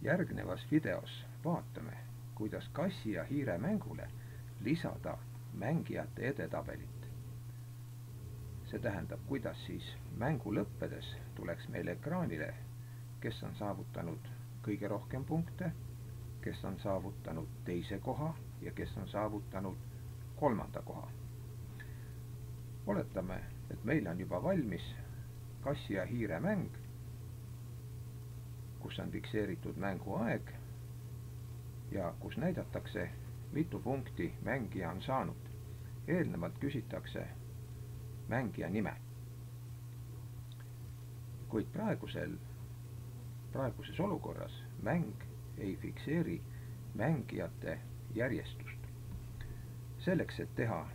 Järgnevas videos vaatame, kuidas kassi ja hiire mängule lisada mängijate edetabelit. See tähendab, kuidas siis mängu lõppedes tuleks meil ekraanile, kes on saavutanud kõige rohkem punkte, kes on saavutanud teise koha ja kes on saavutanud kolmanda koha. Oletame, et meil on juba valmis kassi ja hiire mäng, kus on fikseeritud mänguaeg ja kus näidatakse, mitu punkti mängija on saanud. Eelnevalt küsitakse mängija nime. Kuid praeguses olukorras mäng ei fikseeri mängijate järjestust. Selleks, et teha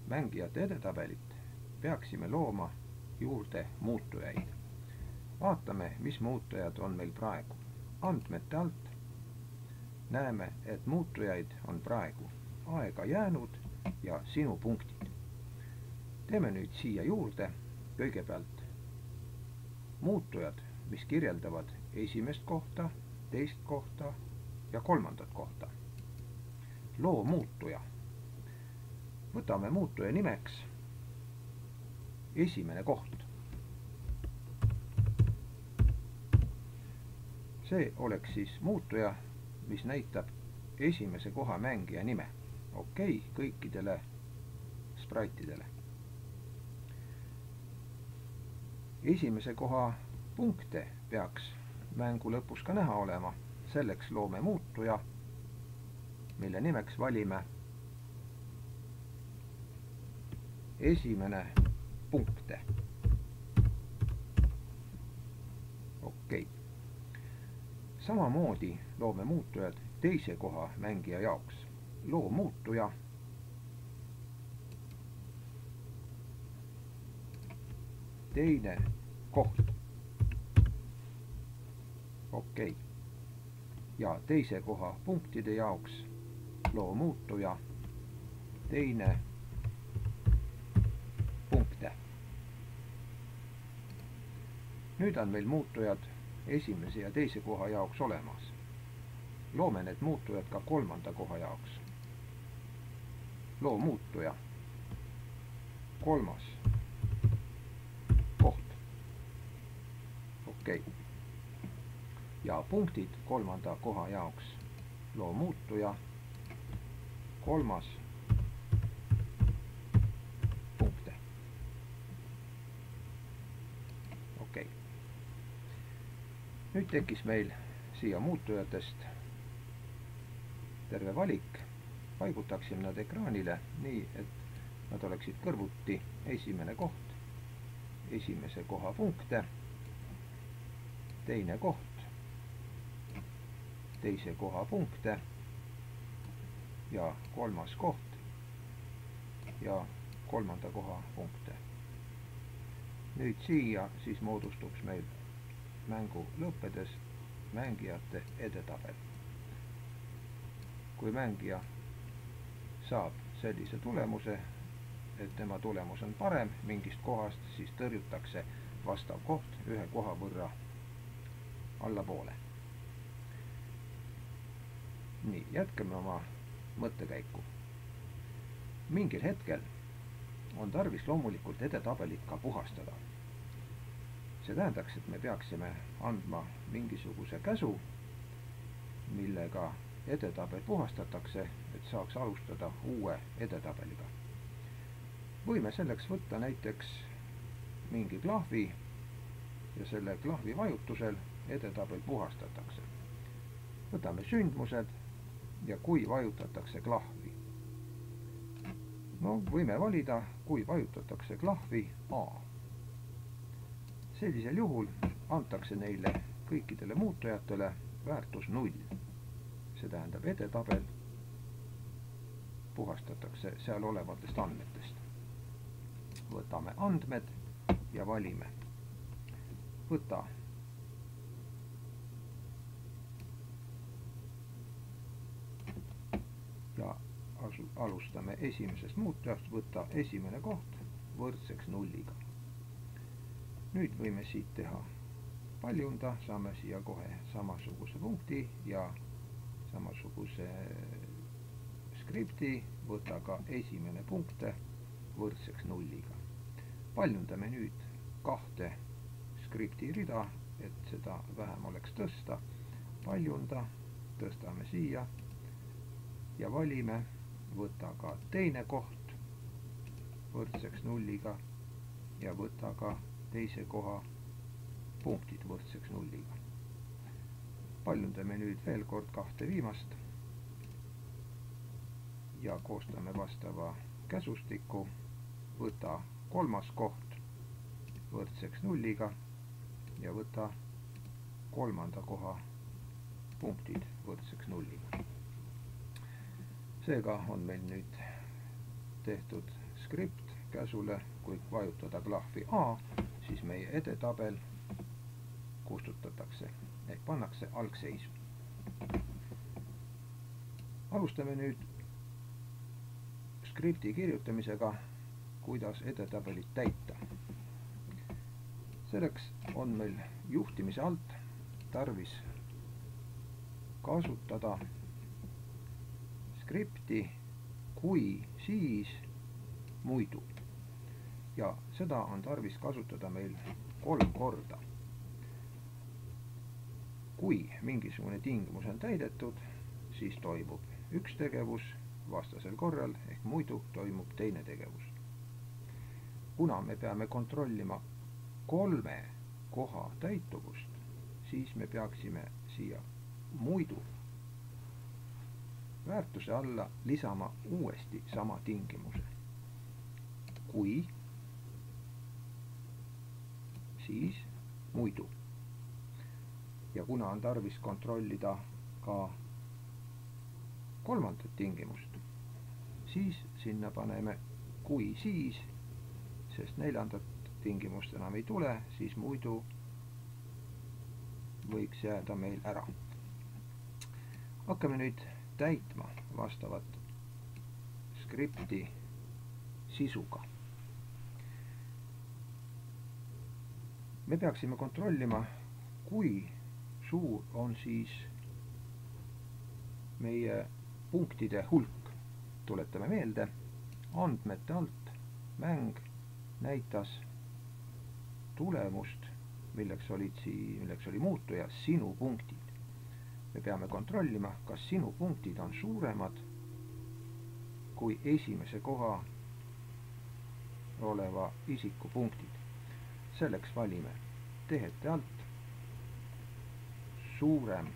mängijate edetabelit, peaksime looma juurde muutujaid. Vaatame, mis muutujad on meil praegu. Andmete alt näeme, et muutujaid on praegu aega jäänud ja sinu punktid. Teeme nüüd siia juurde kõigepealt muutujad, mis kirjeldavad esimest kohta, teist kohta ja kolmandat kohta. Loo muutuja. Võtame muutuja nimeks esimene koht. See oleks siis muutuja, mis näitab esimese koha mängija nime. Okei, kõikidele spraitidele. Esimese koha punkte peaks mängu lõpus ka näha olema. Selleks loome muutuja, mille nimeks valime esimene punkte. Okei. Samamoodi loome muutujad teise koha mängija jaoks. Loo muutuja teine koht. Okei. Ja teise koha punktide jaoks loo muutuja teine punkte. Nüüd on meil muutujad esimese ja teise koha jaoks olemas. Loome need muutujad ka kolmanda koha jaoks. Loo muutuja kolmas koht. Okei. Ja punktid kolmanda koha jaoks. Loo muutuja kolmas punkte. Okei. Nüüd tekkis meil siia muutujatest terve valik. Paigutaksime nad ekraanile nii, et nad oleksid kõrvuti esimene koht, esimese koha punkte, teine koht, teise koha punkte ja kolmas koht ja kolmanda koha punkte. Nüüd siia siis moodustuks meil mängu lõppedes mängijate edetabel. Kui mängija saab sellise tulemuse, et tema tulemus on parem mingist kohast, siis tõrjutakse vastav koht ühe koha võrra allapoole. Nii, jätkame oma mõttekäiku. Mingil hetkel on tarvis loomulikult edetabelit ka puhastada. See tähendaks, et me peaksime andma mingisuguse käsu, millega edetabel puhastatakse, et saaks alustada uue edetabeliga. Võime selleks võtta näiteks mingi klahvi ja selle klahvi vajutusel edetabel puhastatakse. Võtame sündmused ja kui vajutatakse klahvi. No, võime valida, kui vajutatakse klahvi A. Sellisel juhul antakse neile kõikidele muutujatele väärtus 0. See tähendab, edetabel puhastatakse seal olevatest andmetest. Võtame andmed ja valime. Võta ja alustame esimesest muutujast, võta esimene koht võrdseks 0. Nüüd võime siit teha paljunda, saame siia kohe samasuguse punkti ja samasuguse skripti, võta ka esimene punkte võrdseks nulliga. Paljundame nüüd kahte skripti rida, et seda vähem oleks tõsta. Paljunda, tõstame siia ja valime, võta ka teine koht võrdseks nulliga ja võta ka teise koha punktid võrdseks nulliga. Paljundame nüüd veel kord kahte viimast ja koostame vastava käsustiku, võta kolmas koht võrdseks nulliga ja võta kolmanda koha punktid võrdseks nulliga. Seega on meil nüüd tehtud skript käsule, kui vajutada klahvi A, siis meie edetabel kustutatakse ehk pannakse algseisu. Alustame nüüd skripti kirjutamisega, kuidas edetabelit täita. Selleks on meil juhtimise alt tarvis kasutada skripti kui, siis, muidu. Ja seda on tarvis kasutada meil 3 korda. Kui mingisugune tingimus on täidetud, siis toimub üks tegevus, vastasel korral ehk muidu toimub teine tegevus. Kuna me peame kontrollima 3 koha täituvust, siis me peaksime siia muidu väärtuse alla lisama uuesti sama tingimuse. Kui, siis, muidu. Ja kuna on tarvis kontrollida ka kolmandat tingimust, siis sinna paneme kui, siis, sest 4. tingimust enam ei tule, siis muidu võiks jääda meil ära. Hakkame nüüd täitma vastavat skripti sisuga. Me peaksime kontrollima, kui suur on siis meie punktide hulk. Tuletame meelde, andmete alt mäng näitas tulemust, milleks oli muutuja sinu punktid. Me peame kontrollima, kas sinu punktid on suuremad kui esimese koha oleva isiku punktid. Selleks valime tehete alt suurem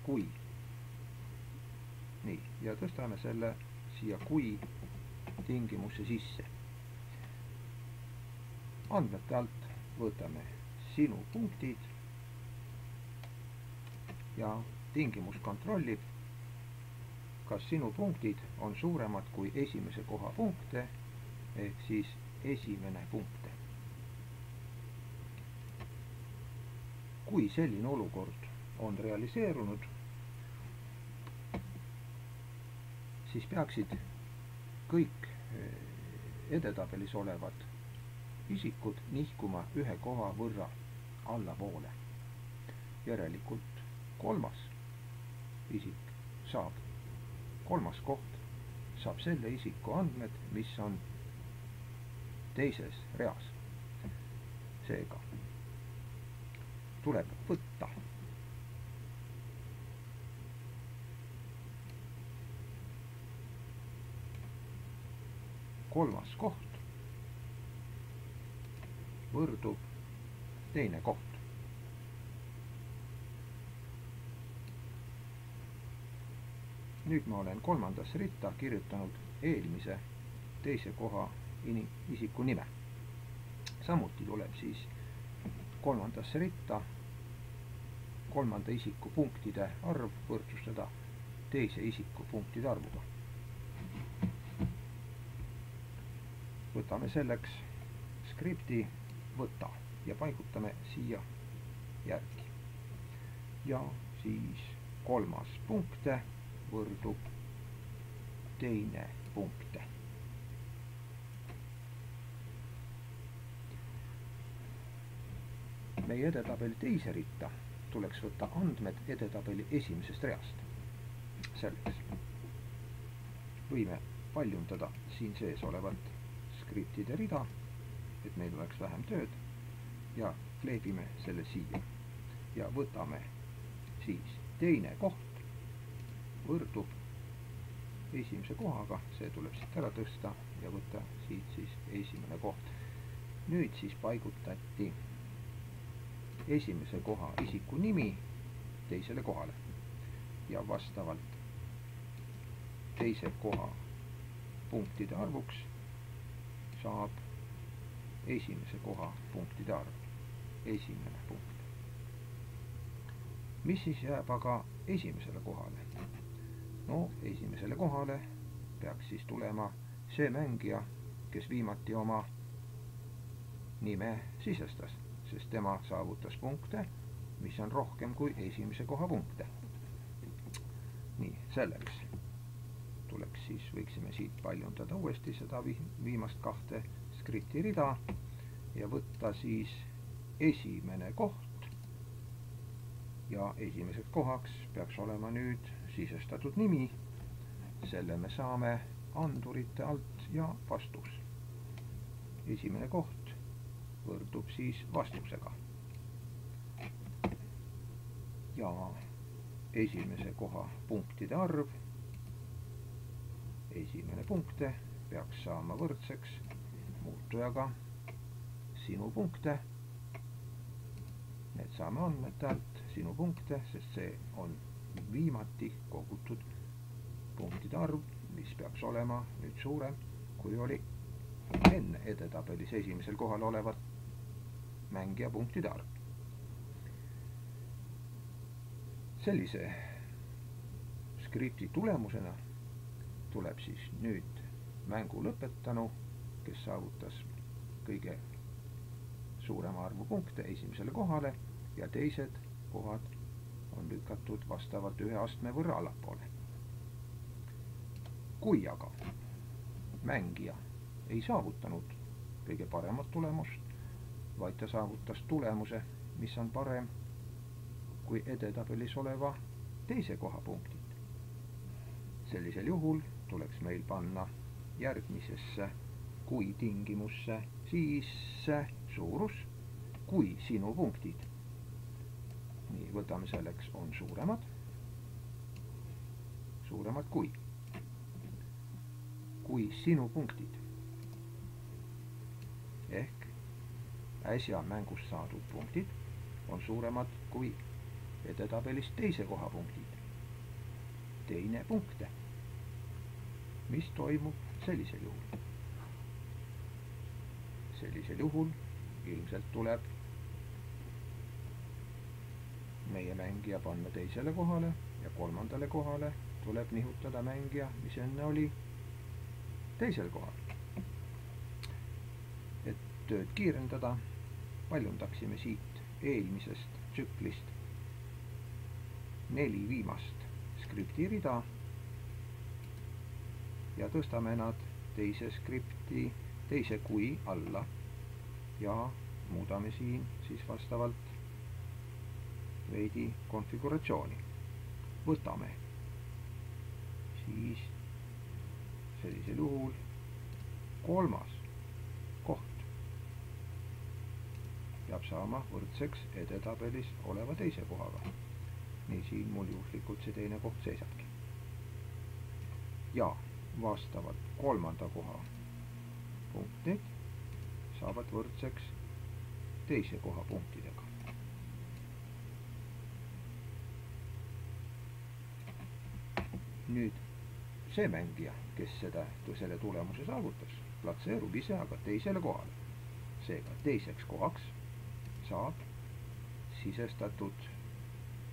kui. Nii, ja tõstame selle siia kui tingimusse sisse. Andmete alt võtame sinu punktid ja tingimus kontrollib, kas sinu punktid on suuremad kui esimese koha punkte ehk siis esimene punkte. Kui selline olukord on realiseerunud, siis peaksid kõik edetabelis olevad isikud nihkuma ühe koha võrra allapoole. Järelikult kolmas koht saab selle isiku andmed, mis on teises reas. Seega tuleb võtta kolmas koht võrdub teine koht. Nüüd ma olen kolmandasse ritta kirjutanud eelmise teise koha isiku nime. Samuti tuleb siis kolmandasse ritta kolmanda isiku punktide arv võrdsustada teise isiku punktide arvuga. Võtame selleks skripti võta ja paigutame siia järgi. Ja siis kolmas punkte võrdub teine punkte. meie edetabeli teise ritta tuleks võtta andmed edetabeli esimesest reast. Selleks võime paljundada siin sees olevat skriptide rida, et meil oleks vähem tööd, ja kleebime selle siia. Ja võtame siis teine koht, võrdub esimese kohaga, see tuleb siit ära tõsta ja võtta siit siis esimene koht. Nüüd siis paigutati esimese koha isiku nimi teisele kohale ja vastavalt teise koha punktide arvuks saab esimese koha punktide arv, esimene punkt. Mis siis jääb aga esimesele kohale? No, esimesele kohale peaks siis tulema see mängija, kes viimati oma nime sisestas, sest tema saavutas punkte, mis on rohkem kui esimese koha punkte. Nii, selleks tuleks siis, võiksime siit paljundada uuesti seda viimast kahte skripti rida ja võtta siis esimene koht ja esimeseks kohaks peaks olema nüüd sisestatud nimi. Selle me saame andurite alt ja vastus. Esimene koht võrdub siis vastusega. Ja esimese koha punktide arv, esimene punkte, peaks saama võrdseks muutujaga sinu punkte. Need saame andmete alt sinu punkte, sest see on viimati kogutud punktide arv, mis peaks olema nüüd suurem, kui oli enne edetabelis esimesel kohal olevat mängija punktide arv. Sellise skripti tulemusena tuleb siis nüüd mängu lõpetanu, kes saavutas kõige suurema arvu punkte esimesele kohale ja teised kohad on lükatud vastavalt ühe astme võrra allapoole. Kui aga mängija ei saavutanud kõige paremat tulemust, vaid ta saavutas tulemuse, mis on parem kui edetabelis oleva teise koha punktid. Sellisel juhul tuleks meil panna järgmisesse kui tingimusse sisse suurus kui sinu punktid. Nii, võtame selleks on suuremad kui sinu punktid. Ehk äsja mängust saadud punktid on suuremad kui edetabelis teise koha punktid. Teine punkte. Mis toimub sellisel juhul? Sellisel juhul ilmselt tuleb meie mängija panna teisele kohale ja kolmandale kohale tuleb nihutada mängija, mis enne oli teisel kohal. Et tööd kiirendada, paljundaksime siit eelmisest tsüklist 4 viimast skripti rida ja tõstame nad teise skripti, teise kui alla ja muudame siin siis vastavalt veidi konfiguratsiooni. Võtame siis sellisel juhul kolmas koht peab saama võrdseks edetabelis oleva teise kohaga. Nii, siin mul juhuslikult see teine koht seisabki. Ja vastavalt kolmanda koha punktid saavad võrdseks teise koha punktidega. Nüüd see mängija, kes selle tulemuse saavutas, platseerub ise aga teisele kohale. Seega teiseks kohaks saab sisestatud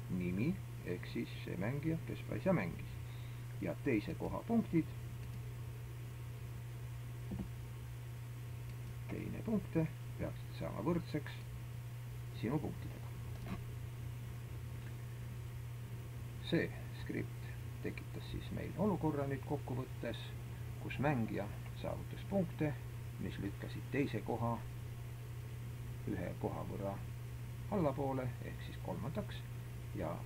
nimi, ehk siis see mängija, kes äsja mängis. Ja teise koha punktid, teine punkte peaksid saama võrdseks sinu punktidega. See skript tekitas siis meil olukorra nüüd kokkuvõttes, kus mängija saavutas punkte, mis lükkasid teise koha ühe koha võrra allapoole ehk siis kolmandaks ja